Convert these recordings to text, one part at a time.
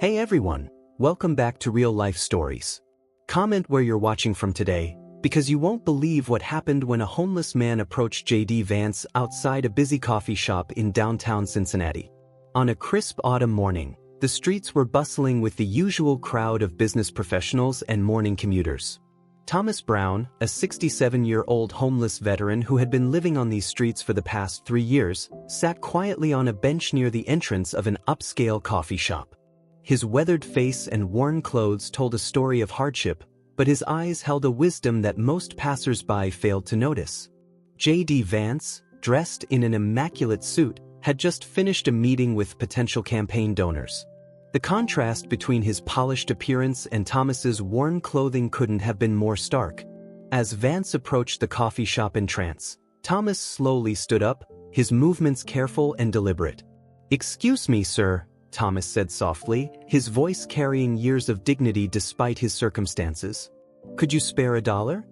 Hey everyone, welcome back to Real Life Stories. Comment where you're watching from today, because you won't believe what happened when a homeless man approached JD Vance outside a busy coffee shop in downtown Cincinnati. On a crisp autumn morning, the streets were bustling with the usual crowd of business professionals and morning commuters. Thomas Brown, a 67-year-old homeless veteran who had been living on these streets for the past 3 years, sat quietly on a bench near the entrance of an upscale coffee shop. His weathered face and worn clothes told a story of hardship, but his eyes held a wisdom that most passers-by failed to notice. JD Vance, dressed in an immaculate suit, had just finished a meeting with potential campaign donors. The contrast between his polished appearance and Thomas's worn clothing couldn't have been more stark. As Vance approached the coffee shop in trance, Thomas slowly stood up, his movements careful and deliberate. "Excuse me, sir," Thomas said softly, his voice carrying years of dignity despite his circumstances. "Could you spare $1?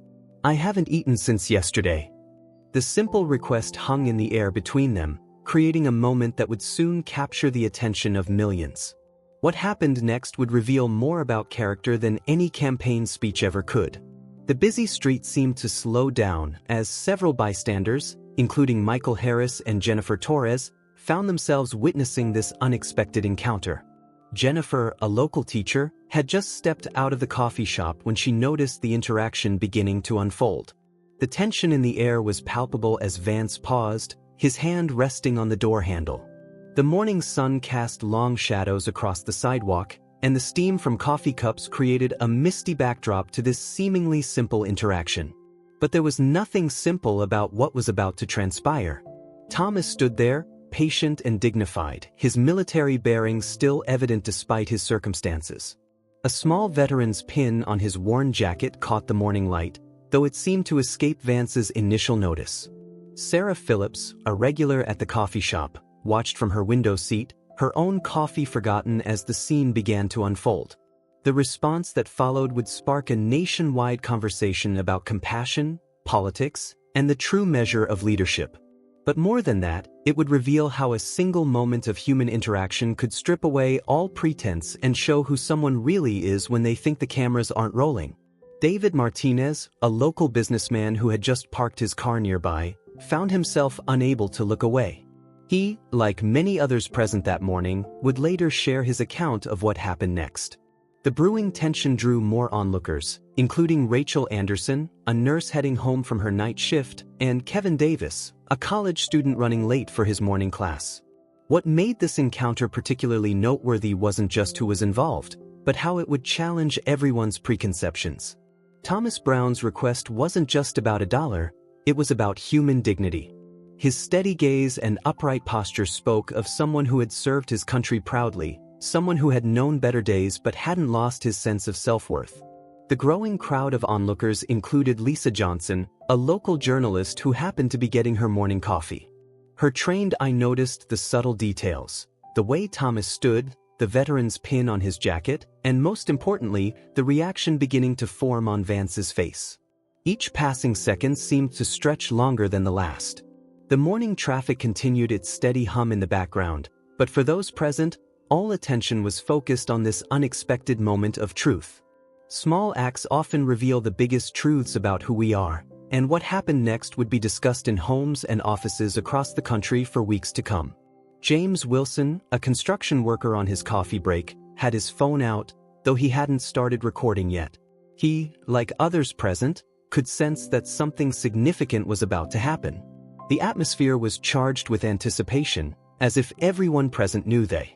I haven't eaten since yesterday." The simple request hung in the air between them, creating a moment that would soon capture the attention of millions. What happened next would reveal more about character than any campaign speech ever could. The busy street seemed to slow down as several bystanders, including Michael Harris and Jennifer Torres, found themselves witnessing this unexpected encounter. Jennifer, a local teacher, had just stepped out of the coffee shop when she noticed the interaction beginning to unfold. The tension in the air was palpable as Vance paused, his hand resting on the door handle. The morning sun cast long shadows across the sidewalk, and the steam from coffee cups created a misty backdrop to this seemingly simple interaction. But there was nothing simple about what was about to transpire. Thomas stood there, patient and dignified, his military bearings still evident despite his circumstances. A small veteran's pin on his worn jacket caught the morning light, though it seemed to escape Vance's initial notice. Sarah Phillips, a regular at the coffee shop, watched from her window seat, her own coffee forgotten as the scene began to unfold. The response that followed would spark a nationwide conversation about compassion, politics, and the true measure of leadership. But more than that, it would reveal how a single moment of human interaction could strip away all pretense and show who someone really is when they think the cameras aren't rolling. David Martinez, a local businessman who had just parked his car nearby, found himself unable to look away. He, like many others present that morning, would later share his account of what happened next. The brewing tension drew more onlookers, including Rachel Anderson, a nurse heading home from her night shift, and Kevin Davis, a college student running late for his morning class. What made this encounter particularly noteworthy wasn't just who was involved, but how it would challenge everyone's preconceptions. Thomas Brown's request wasn't just about $1, it was about human dignity. His steady gaze and upright posture spoke of someone who had served his country proudly, someone who had known better days but hadn't lost his sense of self-worth. The growing crowd of onlookers included Lisa Johnson, a local journalist who happened to be getting her morning coffee. Her trained eye noticed the subtle details, the way Thomas stood, the veteran's pin on his jacket, and most importantly, the reaction beginning to form on Vance's face. Each passing second seemed to stretch longer than the last. The morning traffic continued its steady hum in the background, but for those present, all attention was focused on this unexpected moment of truth. Small acts often reveal the biggest truths about who we are, and what happened next would be discussed in homes and offices across the country for weeks to come. James Wilson, a construction worker on his coffee break, had his phone out, though he hadn't started recording yet. He, like others present, could sense that something significant was about to happen. The atmosphere was charged with anticipation, as if everyone present knew they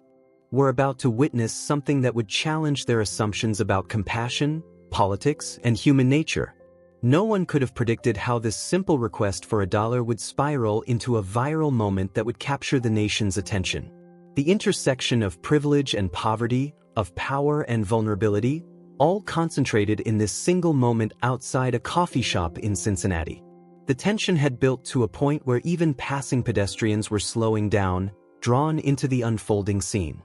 were about to witness something that would challenge their assumptions about compassion, politics, and human nature. No one could have predicted how this simple request for $1 would spiral into a viral moment that would capture the nation's attention. The intersection of privilege and poverty, of power and vulnerability, all concentrated in this single moment outside a coffee shop in Cincinnati. The tension had built to a point where even passing pedestrians were slowing down, drawn into the unfolding scene.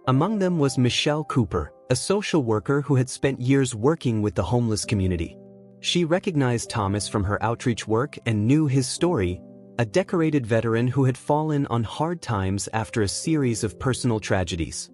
Among them was Michelle Cooper, a social worker who had spent years working with the homeless community. She recognized Thomas from her outreach work and knew his story, a decorated veteran who had fallen on hard times after a series of personal tragedies.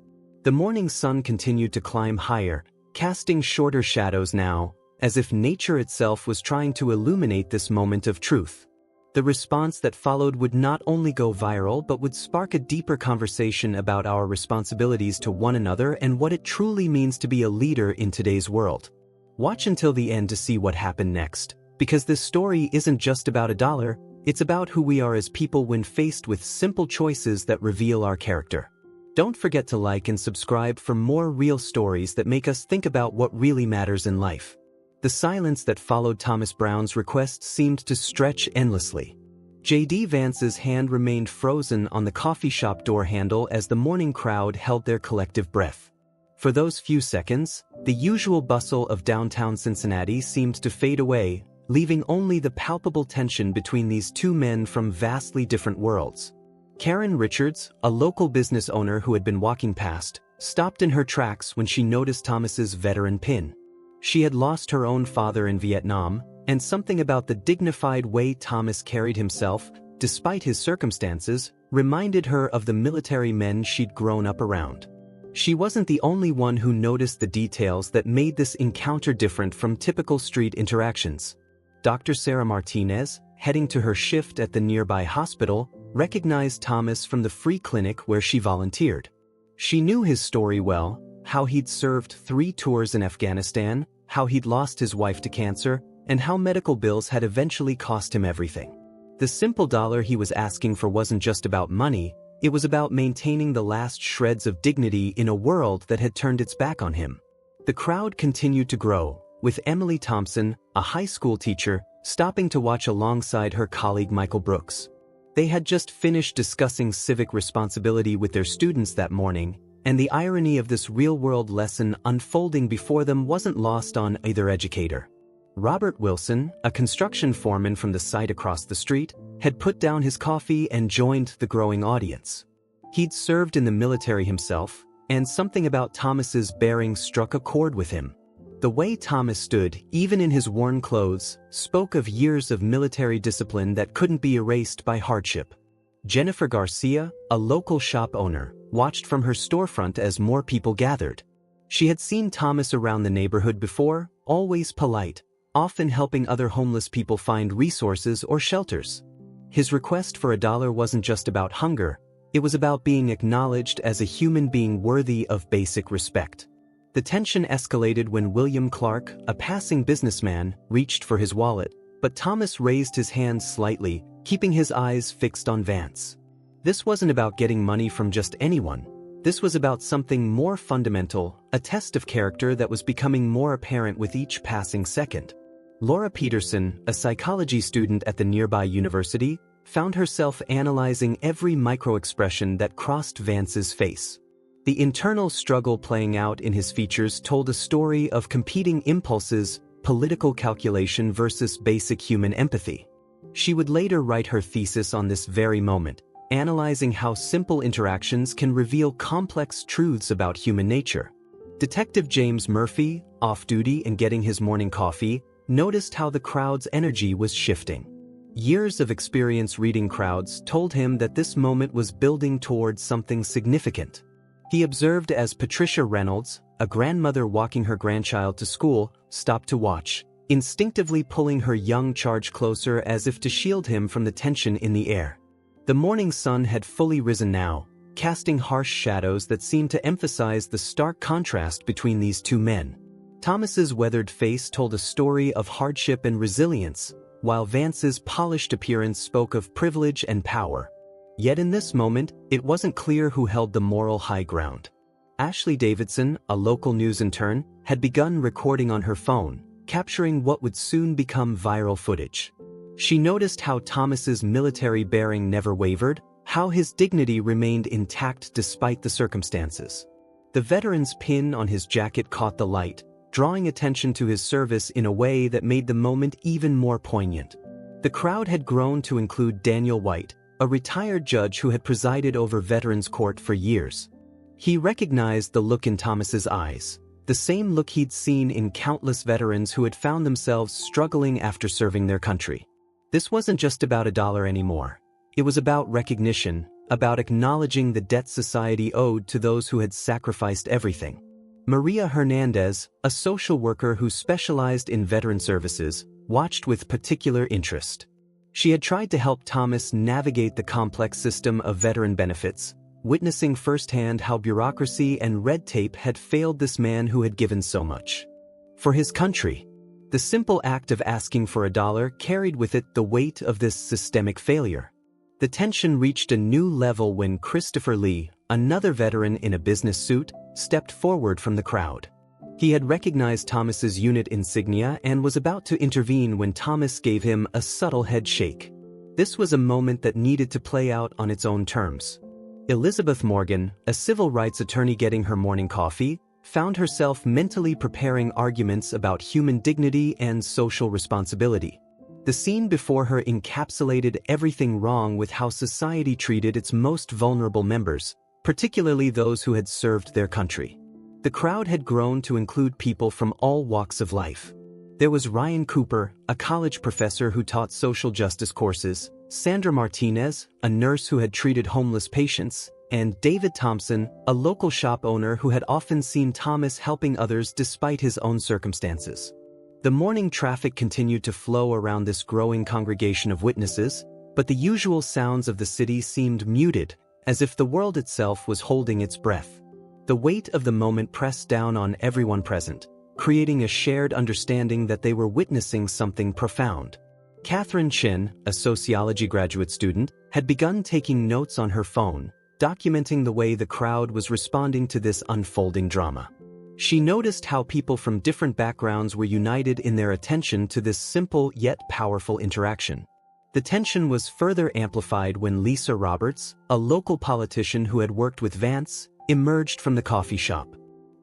The morning sun continued to climb higher, casting shorter shadows now, as if nature itself was trying to illuminate this moment of truth. The response that followed would not only go viral but would spark a deeper conversation about our responsibilities to one another and what it truly means to be a leader in today's world. Watch until the end to see what happened next, because this story isn't just about $1, it's about who we are as people when faced with simple choices that reveal our character. Don't forget to like and subscribe for more real stories that make us think about what really matters in life. The silence that followed Thomas Brown's request seemed to stretch endlessly. JD Vance's hand remained frozen on the coffee shop door handle as the morning crowd held their collective breath. For those few seconds, the usual bustle of downtown Cincinnati seemed to fade away, leaving only the palpable tension between these two men from vastly different worlds. Karen Richards, a local business owner who had been walking past, stopped in her tracks when she noticed Thomas's veteran pin. She had lost her own father in Vietnam, and something about the dignified way Thomas carried himself, despite his circumstances, reminded her of the military men she'd grown up around. She wasn't the only one who noticed the details that made this encounter different from typical street interactions. Dr. Sarah Martinez, heading to her shift at the nearby hospital, recognized Thomas from the free clinic where she volunteered. She knew his story well, how he'd served 3 tours in Afghanistan, how he'd lost his wife to cancer, and how medical bills had eventually cost him everything. The simple dollar he was asking for wasn't just about money, it was about maintaining the last shreds of dignity in a world that had turned its back on him. The crowd continued to grow, with Emily Thompson, a high school teacher, stopping to watch alongside her colleague Michael Brooks. They had just finished discussing civic responsibility with their students that morning, and the irony of this real-world lesson unfolding before them wasn't lost on either educator. Robert Wilson, a construction foreman from the site across the street, had put down his coffee and joined the growing audience. He'd served in the military himself, and something about Thomas's bearing struck a chord with him. The way Thomas stood, even in his worn clothes, spoke of years of military discipline that couldn't be erased by hardship. Jennifer Garcia, a local shop owner, watched from her storefront as more people gathered. She had seen Thomas around the neighborhood before, always polite, often helping other homeless people find resources or shelters. His request for $1 wasn't just about hunger, it was about being acknowledged as a human being worthy of basic respect. The tension escalated when William Clark, a passing businessman, reached for his wallet, but Thomas raised his hand slightly, keeping his eyes fixed on Vance. This wasn't about getting money from just anyone. This was about something more fundamental, a test of character that was becoming more apparent with each passing second. Laura Peterson, a psychology student at the nearby university, found herself analyzing every micro-expression that crossed Vance's face. The internal struggle playing out in his features told a story of competing impulses, political calculation versus basic human empathy. She would later write her thesis on this very moment, analyzing how simple interactions can reveal complex truths about human nature. Detective James Murphy, off-duty and getting his morning coffee, noticed how the crowd's energy was shifting. Years of experience reading crowds told him that this moment was building towards something significant. He observed as Patricia Reynolds, a grandmother walking her grandchild to school, stopped to watch, instinctively pulling her young charge closer as if to shield him from the tension in the air. The morning sun had fully risen now, casting harsh shadows that seemed to emphasize the stark contrast between these two men. Thomas's weathered face told a story of hardship and resilience, while Vance's polished appearance spoke of privilege and power. Yet in this moment, it wasn't clear who held the moral high ground. Ashley Davidson, a local news intern, had begun recording on her phone, capturing what would soon become viral footage. She noticed how Thomas's military bearing never wavered, how his dignity remained intact despite the circumstances. The veteran's pin on his jacket caught the light, drawing attention to his service in a way that made the moment even more poignant. The crowd had grown to include Daniel White, a retired judge who had presided over Veterans Court for years. He recognized the look in Thomas's eyes, the same look he'd seen in countless veterans who had found themselves struggling after serving their country. This wasn't just about $1 anymore. It was about recognition, about acknowledging the debt society owed to those who had sacrificed everything. Maria Hernandez, a social worker who specialized in veteran services, watched with particular interest. She had tried to help Thomas navigate the complex system of veteran benefits, witnessing firsthand how bureaucracy and red tape had failed this man who had given so much for his country. The simple act of asking for $1 carried with it the weight of this systemic failure. The tension reached a new level when Christopher Lee, another veteran in a business suit, stepped forward from the crowd. He had recognized Thomas's unit insignia and was about to intervene when Thomas gave him a subtle head shake. This was a moment that needed to play out on its own terms. Elizabeth Morgan, a civil rights attorney getting her morning coffee, found herself mentally preparing arguments about human dignity and social responsibility. The scene before her encapsulated everything wrong with how society treated its most vulnerable members, particularly those who had served their country. The crowd had grown to include people from all walks of life. There was Ryan Cooper, a college professor who taught social justice courses, Sandra Martinez, a nurse who had treated homeless patients, and David Thompson, a local shop owner who had often seen Thomas helping others despite his own circumstances. The morning traffic continued to flow around this growing congregation of witnesses, but the usual sounds of the city seemed muted, as if the world itself was holding its breath. The weight of the moment pressed down on everyone present, creating a shared understanding that they were witnessing something profound. Catherine Chin, a sociology graduate student, had begun taking notes on her phone, documenting the way the crowd was responding to this unfolding drama. She noticed how people from different backgrounds were united in their attention to this simple yet powerful interaction. The tension was further amplified when Lisa Roberts, a local politician who had worked with Vance, emerged from the coffee shop.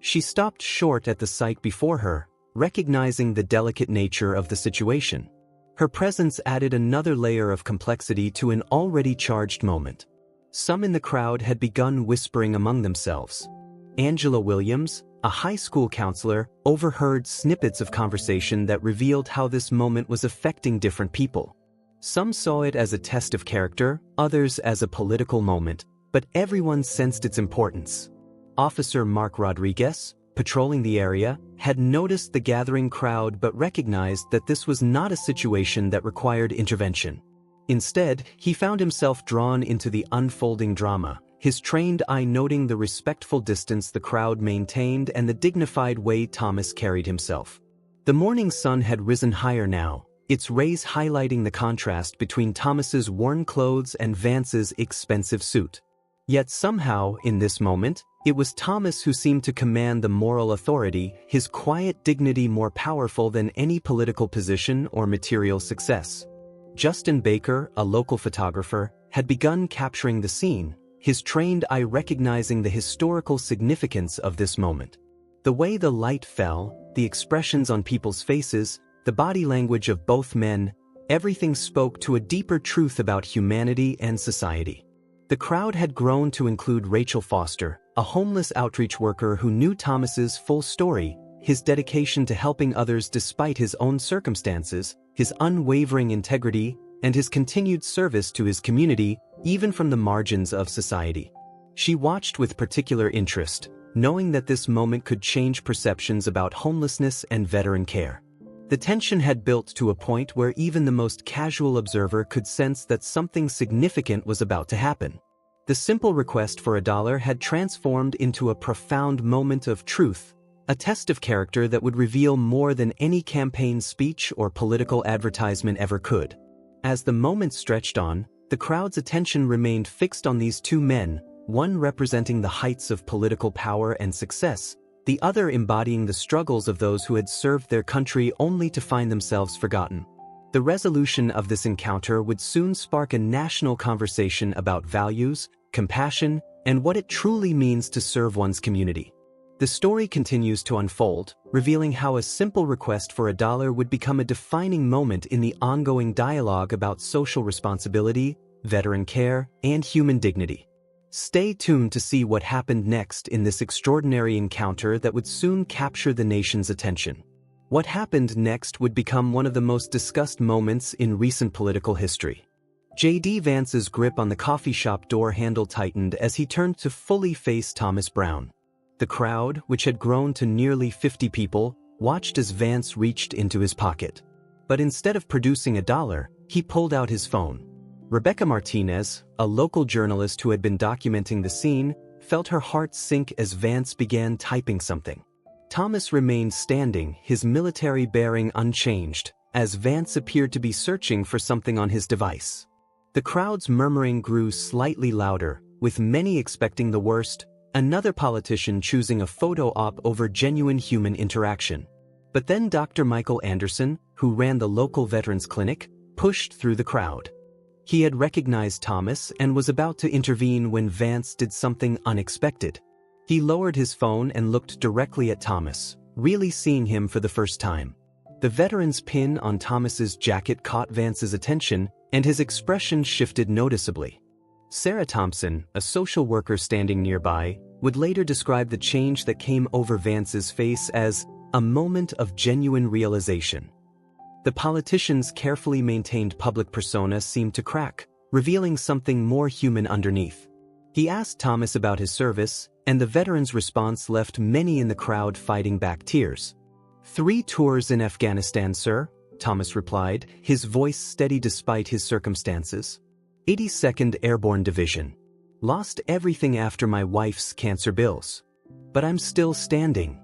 She stopped short at the sight before her, recognizing the delicate nature of the situation. Her presence added another layer of complexity to an already charged moment. Some in the crowd had begun whispering among themselves. Angela Williams, a high school counselor, overheard snippets of conversation that revealed how this moment was affecting different people. Some saw it as a test of character, others as a political moment, but everyone sensed its importance. Officer Mark Rodriguez, patrolling the area, had noticed the gathering crowd but recognized that this was not a situation that required intervention. Instead, he found himself drawn into the unfolding drama, his trained eye noting the respectful distance the crowd maintained and the dignified way Thomas carried himself. The morning sun had risen higher now, its rays highlighting the contrast between Thomas's worn clothes and Vance's expensive suit. Yet somehow, in this moment, it was Thomas who seemed to command the moral authority, his quiet dignity more powerful than any political position or material success. Justin Baker, a local photographer, had begun capturing the scene, his trained eye recognizing the historical significance of this moment. The way the light fell, the expressions on people's faces, the body language of both men, everything spoke to a deeper truth about humanity and society. The crowd had grown to include Rachel Foster, a homeless outreach worker who knew Thomas's full story, his dedication to helping others despite his own circumstances, his unwavering integrity, and his continued service to his community, even from the margins of society. She watched with particular interest, knowing that this moment could change perceptions about homelessness and veteran care. The tension had built to a point where even the most casual observer could sense that something significant was about to happen. The simple request for $1 had transformed into a profound moment of truth, a test of character that would reveal more than any campaign speech or political advertisement ever could. As the moment stretched on, the crowd's attention remained fixed on these two men, one representing the heights of political power and success, the other embodying the struggles of those who had served their country only to find themselves forgotten. The resolution of this encounter would soon spark a national conversation about values, compassion, and what it truly means to serve one's community. The story continues to unfold, revealing how a simple request for $1 would become a defining moment in the ongoing dialogue about social responsibility, veteran care, and human dignity. Stay tuned to see what happened next in this extraordinary encounter that would soon capture the nation's attention. What happened next would become one of the most discussed moments in recent political history. JD Vance's grip on the coffee shop door handle tightened as he turned to fully face Thomas Brown. The crowd, which had grown to nearly 50 people, watched as Vance reached into his pocket. But instead of producing $1, he pulled out his phone. Rebecca Martinez, a local journalist who had been documenting the scene, felt her heart sink as Vance began typing something. Thomas remained standing, his military bearing unchanged, as Vance appeared to be searching for something on his device. The crowd's murmuring grew slightly louder, with many expecting the worst, another politician choosing a photo op over genuine human interaction. But then Dr. Michael Anderson, who ran the local veterans clinic, pushed through the crowd. He had recognized Thomas and was about to intervene when Vance did something unexpected. He lowered his phone and looked directly at Thomas, really seeing him for the first time. The veteran's pin on Thomas's jacket caught Vance's attention, and his expression shifted noticeably. Sarah Thompson, a social worker standing nearby, would later describe the change that came over Vance's face as a moment of genuine realization. The politician's carefully maintained public persona seemed to crack, revealing something more human underneath. He asked Thomas about his service, and the veteran's response left many in the crowd fighting back tears. 3 tours in Afghanistan, sir, Thomas replied, his voice steady despite his circumstances. 82nd Airborne Division. Lost everything after my wife's cancer bills. But I'm still standing.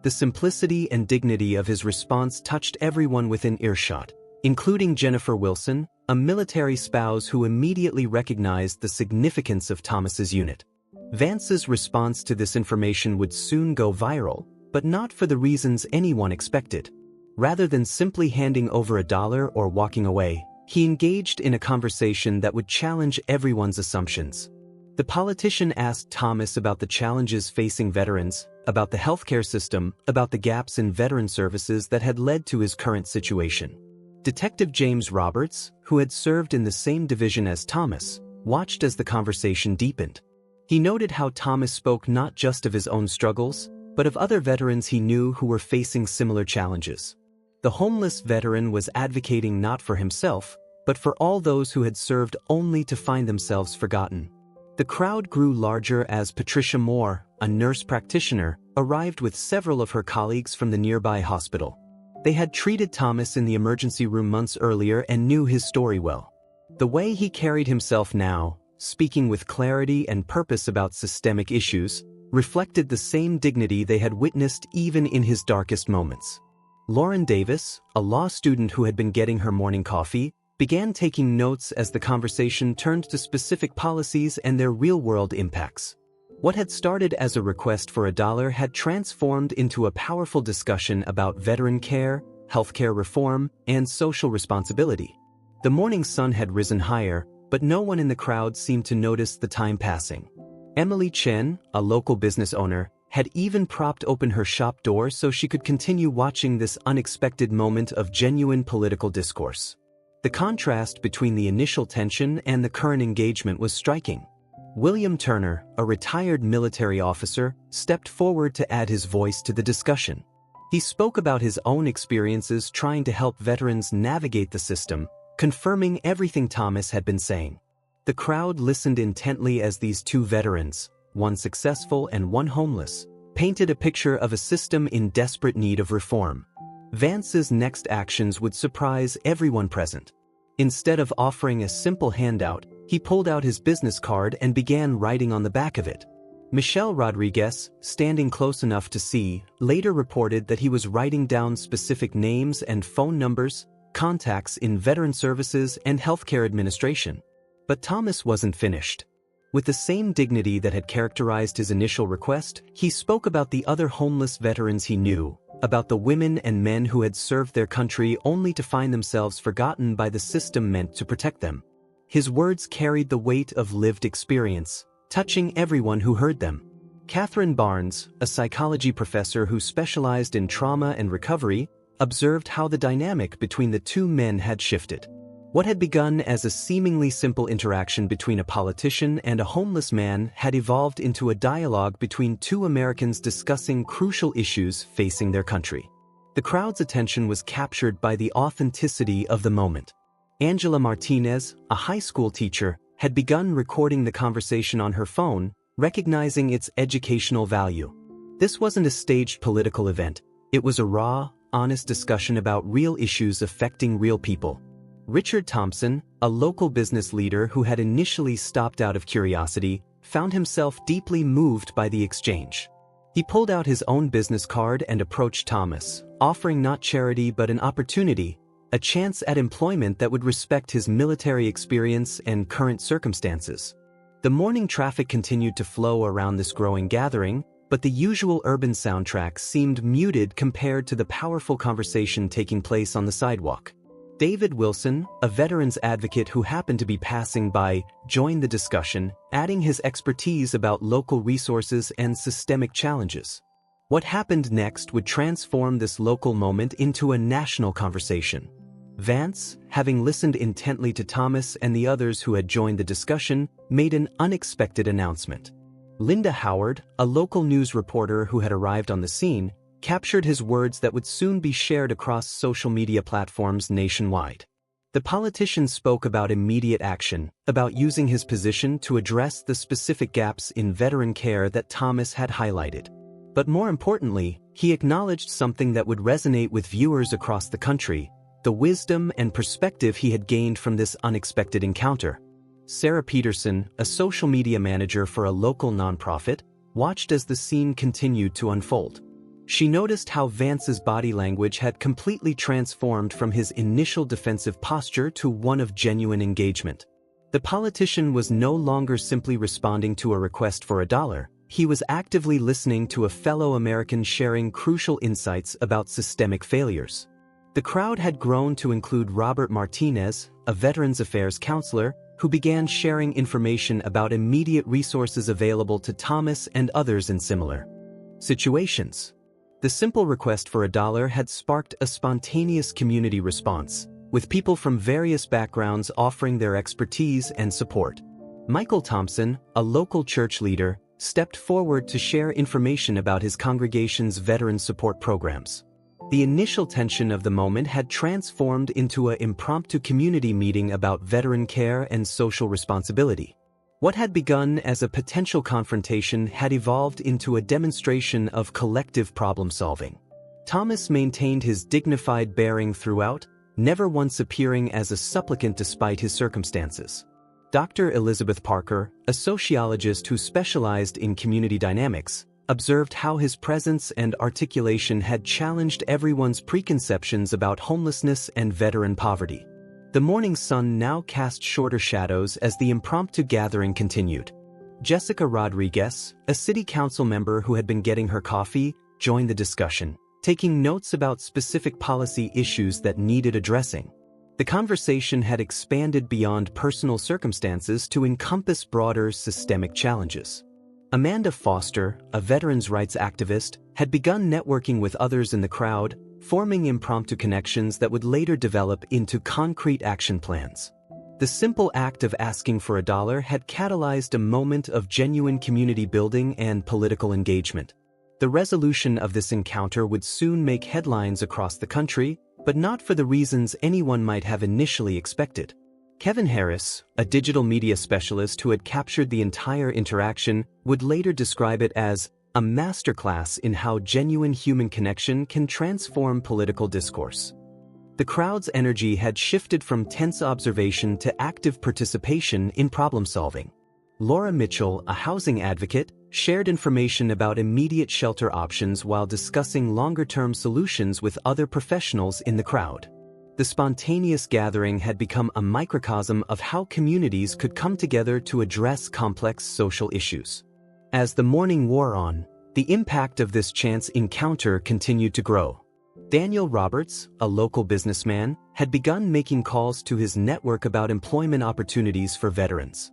The simplicity and dignity of his response touched everyone within earshot, including Jennifer Wilson, a military spouse who immediately recognized the significance of Thomas's unit. Vance's response to this information would soon go viral, but not for the reasons anyone expected. Rather than simply handing over $1 or walking away, he engaged in a conversation that would challenge everyone's assumptions. The politician asked Thomas about the challenges facing veterans, about the healthcare system, about the gaps in veteran services that had led to his current situation. Detective James Roberts, who had served in the same division as Thomas, watched as the conversation deepened. He noted how Thomas spoke not just of his own struggles, but of other veterans he knew who were facing similar challenges. The homeless veteran was advocating not for himself, but for all those who had served only to find themselves forgotten. The crowd grew larger as Patricia Moore, a nurse practitioner, arrived with several of her colleagues from the nearby hospital. They had treated Thomas in the emergency room months earlier and knew his story well. The way he carried himself now, speaking with clarity and purpose about systemic issues, reflected the same dignity they had witnessed even in his darkest moments. Lauren Davis, a law student who had been getting her morning coffee, began taking notes as the conversation turned to specific policies and their real-world impacts. What had started as a request for $1 had transformed into a powerful discussion about veteran care, healthcare reform, and social responsibility. The morning sun had risen higher, but no one in the crowd seemed to notice the time passing. Emily Chen, a local business owner, had even propped open her shop door so she could continue watching this unexpected moment of genuine political discourse. The contrast between the initial tension and the current engagement was striking. William Turner, a retired military officer, stepped forward to add his voice to the discussion. He spoke about his own experiences trying to help veterans navigate the system, confirming everything Thomas had been saying. The crowd listened intently as these 2 veterans, one successful and one homeless, painted a picture of a system in desperate need of reform. Vance's next actions would surprise everyone present. Instead of offering a simple handout, he pulled out his business card and began writing on the back of it. Michelle Rodriguez, standing close enough to see, later reported that he was writing down specific names and phone numbers, contacts in veteran services and healthcare administration. But Thomas wasn't finished. With the same dignity that had characterized his initial request, he spoke about the other homeless veterans he knew, about the women and men who had served their country only to find themselves forgotten by the system meant to protect them. His words carried the weight of lived experience, touching everyone who heard them. Catherine Barnes, a psychology professor who specialized in trauma and recovery, observed how the dynamic between the 2 men had shifted. What had begun as a seemingly simple interaction between a politician and a homeless man had evolved into a dialogue between 2 Americans discussing crucial issues facing their country. The crowd's attention was captured by the authenticity of the moment. Angela Martinez, a high school teacher, had begun recording the conversation on her phone, recognizing its educational value. This wasn't a staged political event. It was a raw, honest discussion about real issues affecting real people. Richard Thompson, a local business leader who had initially stopped out of curiosity, found himself deeply moved by the exchange. He pulled out his own business card and approached Thomas, offering not charity but an opportunity, a chance at employment that would respect his military experience and current circumstances. The morning traffic continued to flow around this growing gathering, but the usual urban soundtrack seemed muted compared to the powerful conversation taking place on the sidewalk. David Wilson, a veterans advocate who happened to be passing by, joined the discussion, adding his expertise about local resources and systemic challenges. What happened next would transform this local moment into a national conversation. Vance, having listened intently to Thomas and the others who had joined the discussion, made an unexpected announcement. Linda Howard, a local news reporter who had arrived on the scene, captured his words that would soon be shared across social media platforms nationwide. The politician spoke about immediate action, about using his position to address the specific gaps in veteran care that Thomas had highlighted. But more importantly, he acknowledged something that would resonate with viewers across the country: the wisdom and perspective he had gained from this unexpected encounter. Sarah Peterson, a social media manager for a local nonprofit, watched as the scene continued to unfold. She noticed how Vance's body language had completely transformed from his initial defensive posture to one of genuine engagement. The politician was no longer simply responding to a request for $1. He was actively listening to a fellow American sharing crucial insights about systemic failures. The crowd had grown to include Robert Martinez, a Veterans Affairs counselor, who began sharing information about immediate resources available to Thomas and others in similar situations. The simple request for $1 had sparked a spontaneous community response, with people from various backgrounds offering their expertise and support. Michael Thompson, a local church leader, stepped forward to share information about his congregation's veteran support programs. The initial tension of the moment had transformed into an impromptu community meeting about veteran care and social responsibility. What had begun as a potential confrontation had evolved into a demonstration of collective problem-solving. Thomas maintained his dignified bearing throughout, never once appearing as a supplicant despite his circumstances. Dr. Elizabeth Parker, a sociologist who specialized in community dynamics, observed how his presence and articulation had challenged everyone's preconceptions about homelessness and veteran poverty. The morning sun now cast shorter shadows as the impromptu gathering continued. Jessica Rodriguez, a city council member who had been getting her coffee, joined the discussion, taking notes about specific policy issues that needed addressing. The conversation had expanded beyond personal circumstances to encompass broader systemic challenges. Amanda Foster, a veterans' rights activist, had begun networking with others in the crowd, forming impromptu connections that would later develop into concrete action plans. The simple act of asking for $1 had catalyzed a moment of genuine community building and political engagement. The resolution of this encounter would soon make headlines across the country, but not for the reasons anyone might have initially expected. Kevin Harris, a digital media specialist who had captured the entire interaction, would later describe it as a masterclass in how genuine human connection can transform political discourse. The crowd's energy had shifted from tense observation to active participation in problem-solving. Laura Mitchell, a housing advocate, shared information about immediate shelter options while discussing longer-term solutions with other professionals in the crowd. The spontaneous gathering had become a microcosm of how communities could come together to address complex social issues. As the morning wore on, the impact of this chance encounter continued to grow. Daniel Roberts, a local businessman, had begun making calls to his network about employment opportunities for veterans.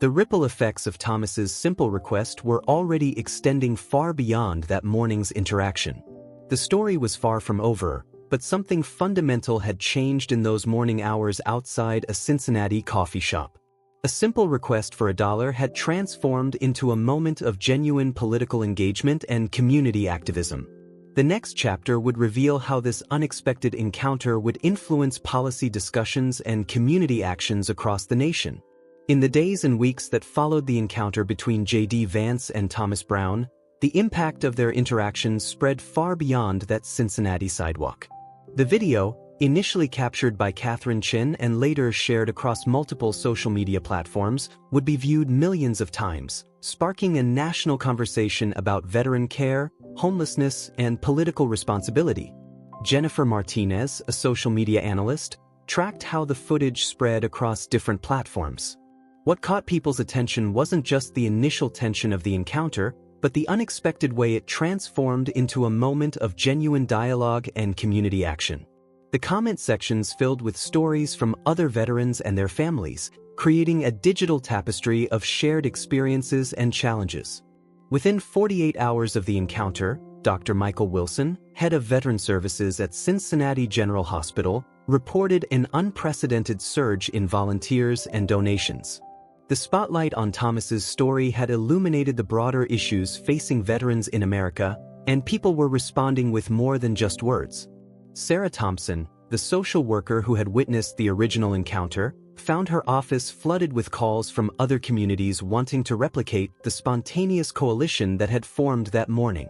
The ripple effects of Thomas's simple request were already extending far beyond that morning's interaction. The story was far from over, but something fundamental had changed in those morning hours outside a Cincinnati coffee shop. A simple request for $1 had transformed into a moment of genuine political engagement and community activism. The next chapter would reveal how this unexpected encounter would influence policy discussions and community actions across the nation. In the days and weeks that followed the encounter between JD Vance and Thomas Brown, the impact of their interactions spread far beyond that Cincinnati sidewalk. The video, initially captured by Catherine Chin and later shared across multiple social media platforms, would be viewed millions of times, sparking a national conversation about veteran care, homelessness, and political responsibility. Jennifer Martinez, a social media analyst, tracked how the footage spread across different platforms. What caught people's attention wasn't just the initial tension of the encounter, but the unexpected way it transformed into a moment of genuine dialogue and community action. The comment sections filled with stories from other veterans and their families, creating a digital tapestry of shared experiences and challenges. Within 48 hours of the encounter, Dr. Michael Wilson, head of Veteran Services at Cincinnati General Hospital, reported an unprecedented surge in volunteers and donations. The spotlight on Thomas's story had illuminated the broader issues facing veterans in America, and people were responding with more than just words. Sarah Thompson, the social worker who had witnessed the original encounter, found her office flooded with calls from other communities wanting to replicate the spontaneous coalition that had formed that morning.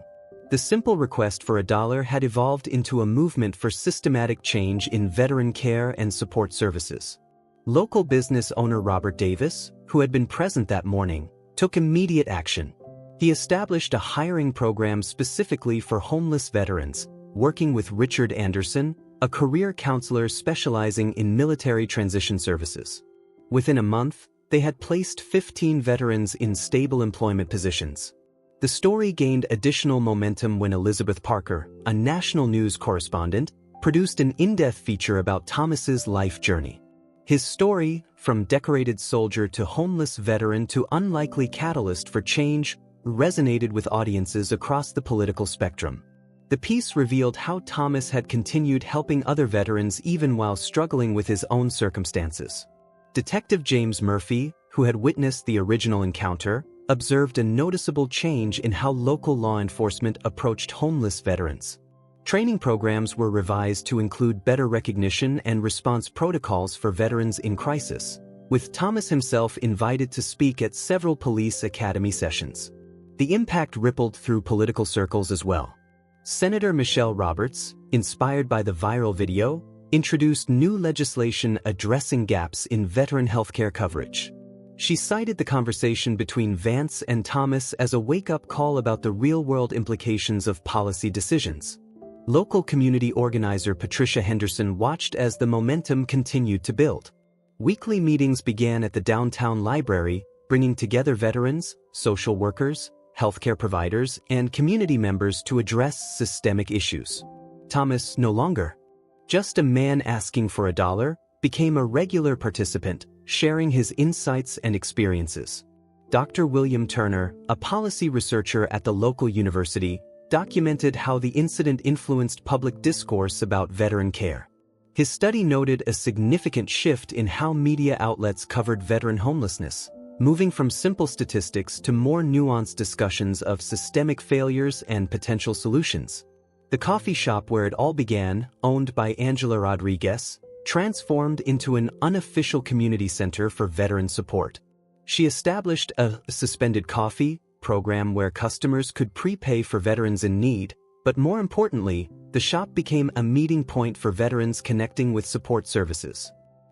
The simple request for $1 had evolved into a movement for systematic change in veteran care and support services. Local business owner Robert Davis, who had been present that morning, took immediate action. He established a hiring program specifically for homeless veterans, working with Richard Anderson, a career counselor specializing in military transition services. Within a month, they had placed 15 veterans in stable employment positions. The story gained additional momentum when Elizabeth Parker, a national news correspondent, produced an in-depth feature about Thomas's life journey. His story, from decorated soldier to homeless veteran to unlikely catalyst for change, resonated with audiences across the political spectrum. The piece revealed how Thomas had continued helping other veterans even while struggling with his own circumstances. Detective James Murphy, who had witnessed the original encounter, observed a noticeable change in how local law enforcement approached homeless veterans. Training programs were revised to include better recognition and response protocols for veterans in crisis, with Thomas himself invited to speak at several police academy sessions. The impact rippled through political circles as well. Senator Michelle Roberts, inspired by the viral video, introduced new legislation addressing gaps in veteran healthcare coverage. She cited the conversation between Vance and Thomas as a wake-up call about the real-world implications of policy decisions. Local community organizer Patricia Henderson watched as the momentum continued to build. Weekly meetings began at the downtown library, bringing together veterans, social workers, healthcare providers, and community members to address systemic issues. Thomas, no longer just a man asking for $1, became a regular participant, sharing his insights and experiences. Dr. William Turner, a policy researcher at the local university, documented how the incident influenced public discourse about veteran care. His study noted a significant shift in how media outlets covered veteran homelessness, moving from simple statistics to more nuanced discussions of systemic failures and potential solutions. The coffee shop where it all began, owned by Angela Rodriguez, transformed into an unofficial community center for veteran support. She established a suspended coffee program where customers could prepay for veterans in need, but more importantly, the shop became a meeting point for veterans connecting with support services.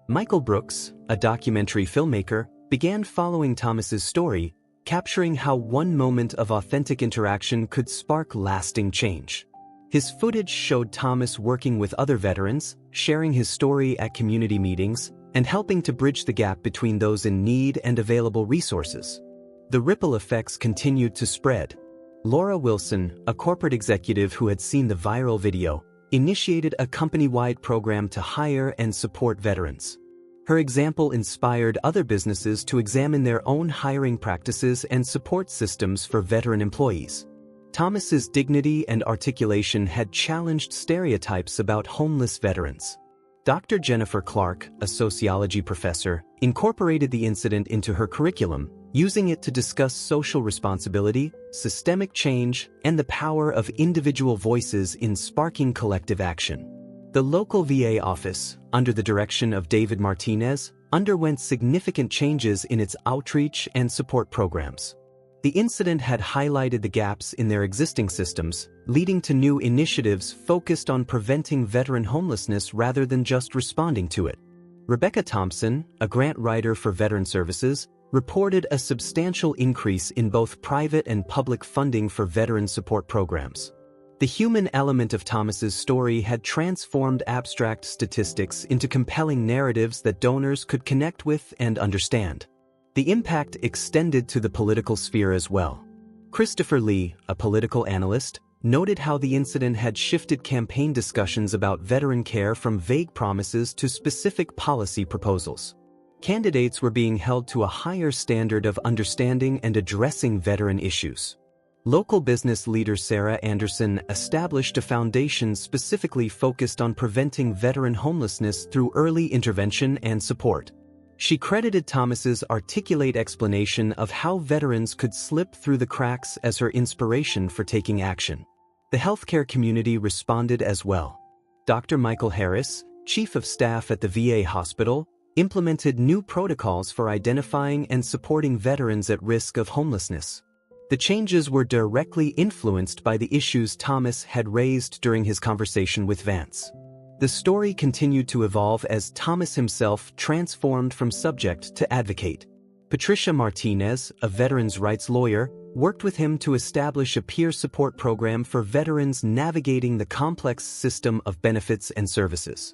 Michael Brooks, a documentary filmmaker, began following Thomas's story, capturing how one moment of authentic interaction could spark lasting change. His footage showed Thomas working with other veterans, sharing his story at community meetings, and helping to bridge the gap between those in need and available resources. The ripple effects continued to spread. Laura Wilson, a corporate executive who had seen the viral video, initiated a company-wide program to hire and support veterans. Her example inspired other businesses to examine their own hiring practices and support systems for veteran employees. Thomas's dignity and articulation had challenged stereotypes about homeless veterans. Dr. Jennifer Clark, a sociology professor, incorporated the incident into her curriculum, using it to discuss social responsibility, systemic change, and the power of individual voices in sparking collective action. The local VA office, under the direction of David Martinez, underwent significant changes in its outreach and support programs. The incident had highlighted the gaps in their existing systems, leading to new initiatives focused on preventing veteran homelessness rather than just responding to it. Rebecca Thompson, a grant writer for Veteran Services, reported a substantial increase in both private and public funding for veteran support programs. The human element of Thomas's story had transformed abstract statistics into compelling narratives that donors could connect with and understand. The impact extended to the political sphere as well. Christopher Lee, a political analyst, noted how the incident had shifted campaign discussions about veteran care from vague promises to specific policy proposals. Candidates were being held to a higher standard of understanding and addressing veteran issues. Local business leader Sarah Anderson established a foundation specifically focused on preventing veteran homelessness through early intervention and support. She credited Thomas's articulate explanation of how veterans could slip through the cracks as her inspiration for taking action. The healthcare community responded as well. Dr. Michael Harris, chief of staff at the VA hospital, implemented new protocols for identifying and supporting veterans at risk of homelessness. The changes were directly influenced by the issues Thomas had raised during his conversation with Vance. The story continued to evolve as Thomas himself transformed from subject to advocate. Patricia Martinez, a veterans' rights lawyer, worked with him to establish a peer support program for veterans navigating the complex system of benefits and services.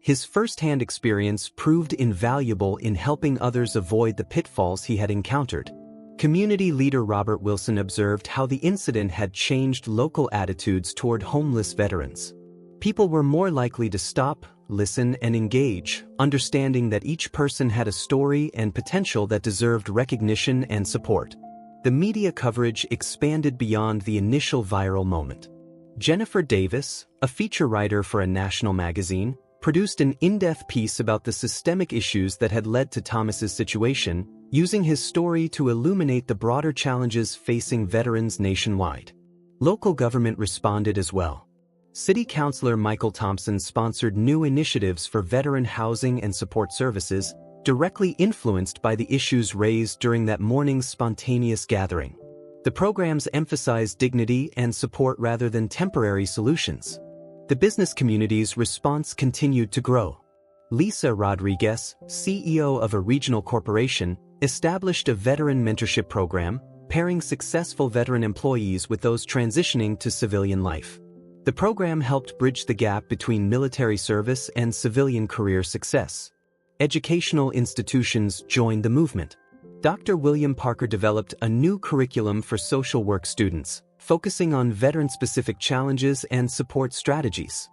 His first-hand experience proved invaluable in helping others avoid the pitfalls he had encountered. Community leader Robert Wilson observed how the incident had changed local attitudes toward homeless veterans. People were more likely to stop, listen, and engage, understanding that each person had a story and potential that deserved recognition and support. The media coverage expanded beyond the initial viral moment. Jennifer Davis, a feature writer for a national magazine, produced an in-depth piece about the systemic issues that had led to Thomas's situation, using his story to illuminate the broader challenges facing veterans nationwide. Local government responded as well. City Councilor Michael Thompson sponsored new initiatives for veteran housing and support services, directly influenced by the issues raised during that morning's spontaneous gathering. The programs emphasized dignity and support rather than temporary solutions. The business community's response continued to grow. Lisa Rodriguez, CEO of a regional corporation, established a veteran mentorship program, pairing successful veteran employees with those transitioning to civilian life. The program helped bridge the gap between military service and civilian career success. Educational institutions joined the movement. Dr. William Parker developed a new curriculum for social work students, focusing on veteran-specific challenges and support strategies.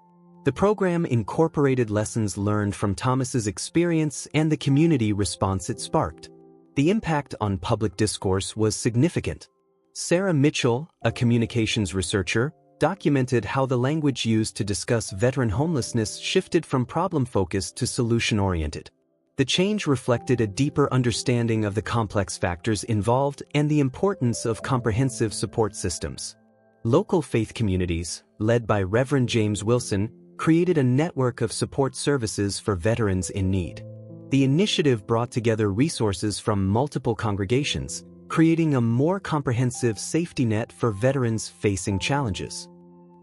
The program incorporated lessons learned from Thomas's experience and the community response it sparked. The impact on public discourse was significant. Sarah Mitchell, a communications researcher, documented how the language used to discuss veteran homelessness shifted from problem-focused to solution-oriented. The change reflected a deeper understanding of the complex factors involved and the importance of comprehensive support systems. Local faith communities, led by Reverend James Wilson, created a network of support services for veterans in need. The initiative brought together resources from multiple congregations, creating a more comprehensive safety net for veterans facing challenges.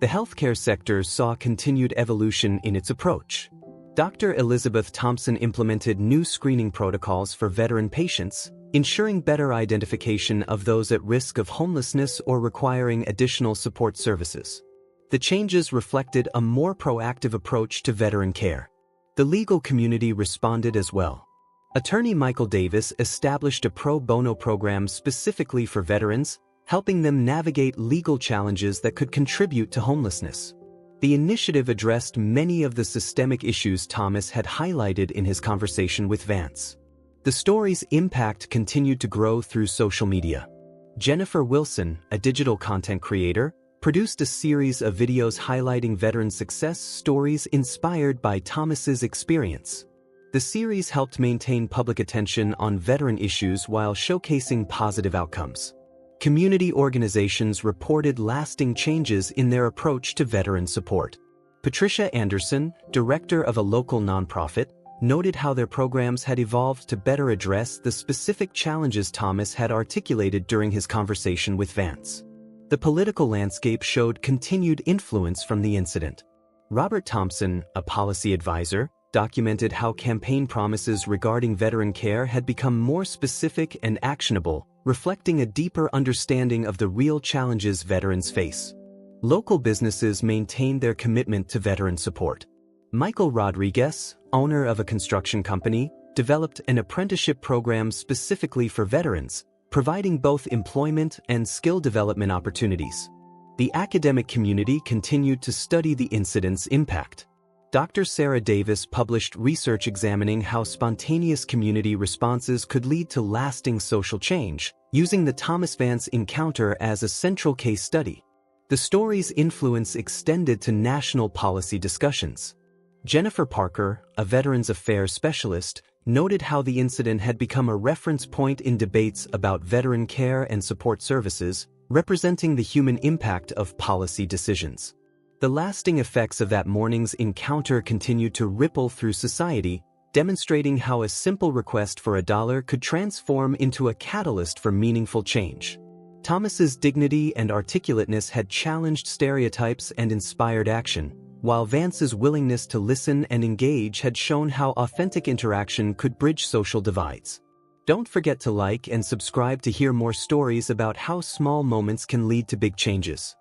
The healthcare sector saw continued evolution in its approach. Dr. Elizabeth Thompson implemented new screening protocols for veteran patients, ensuring better identification of those at risk of homelessness or requiring additional support services. The changes reflected a more proactive approach to veteran care. The legal community responded as well. Attorney Michael Davis established a pro bono program specifically for veterans, helping them navigate legal challenges that could contribute to homelessness. The initiative addressed many of the systemic issues Thomas had highlighted in his conversation with Vance. The story's impact continued to grow through social media. Jennifer Wilson, a digital content creator, produced a series of videos highlighting veteran success stories inspired by Thomas's experience. The The series helped maintain public attention on veteran issues while showcasing positive outcomes. Community organizations reported lasting changes in their approach to veteran support. Patricia Anderson, director of a local nonprofit, noted how their programs had evolved to better address the specific challenges Thomas had articulated during his conversation with Vance. The political landscape showed continued influence from the incident. Robert Thompson, a policy advisor, documented how campaign promises regarding veteran care had become more specific and actionable, reflecting a deeper understanding of the real challenges veterans face. Local businesses maintained their commitment to veteran support. Michael Rodriguez, owner of a construction company, developed an apprenticeship program specifically for veterans, providing both employment and skill development opportunities. The academic community continued to study the incident's impact. Dr. Sarah Davis published research examining how spontaneous community responses could lead to lasting social change, using the Thomas Vance encounter as a central case study. The story's influence extended to national policy discussions. Jennifer Parker, a Veterans Affairs specialist, noted how the incident had become a reference point in debates about veteran care and support services, representing the human impact of policy decisions. The lasting effects of that morning's encounter continued to ripple through society, demonstrating how a simple request for $1 could transform into a catalyst for meaningful change. Thomas's dignity and articulateness had challenged stereotypes and inspired action, while Vance's willingness to listen and engage had shown how authentic interaction could bridge social divides. Don't forget to like and subscribe to hear more stories about how small moments can lead to big changes.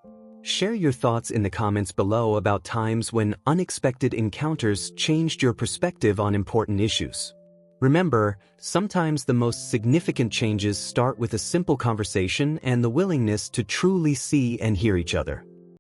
Share your thoughts in the comments below about times when unexpected encounters changed your perspective on important issues. Remember, sometimes the most significant changes start with a simple conversation and the willingness to truly see and hear each other.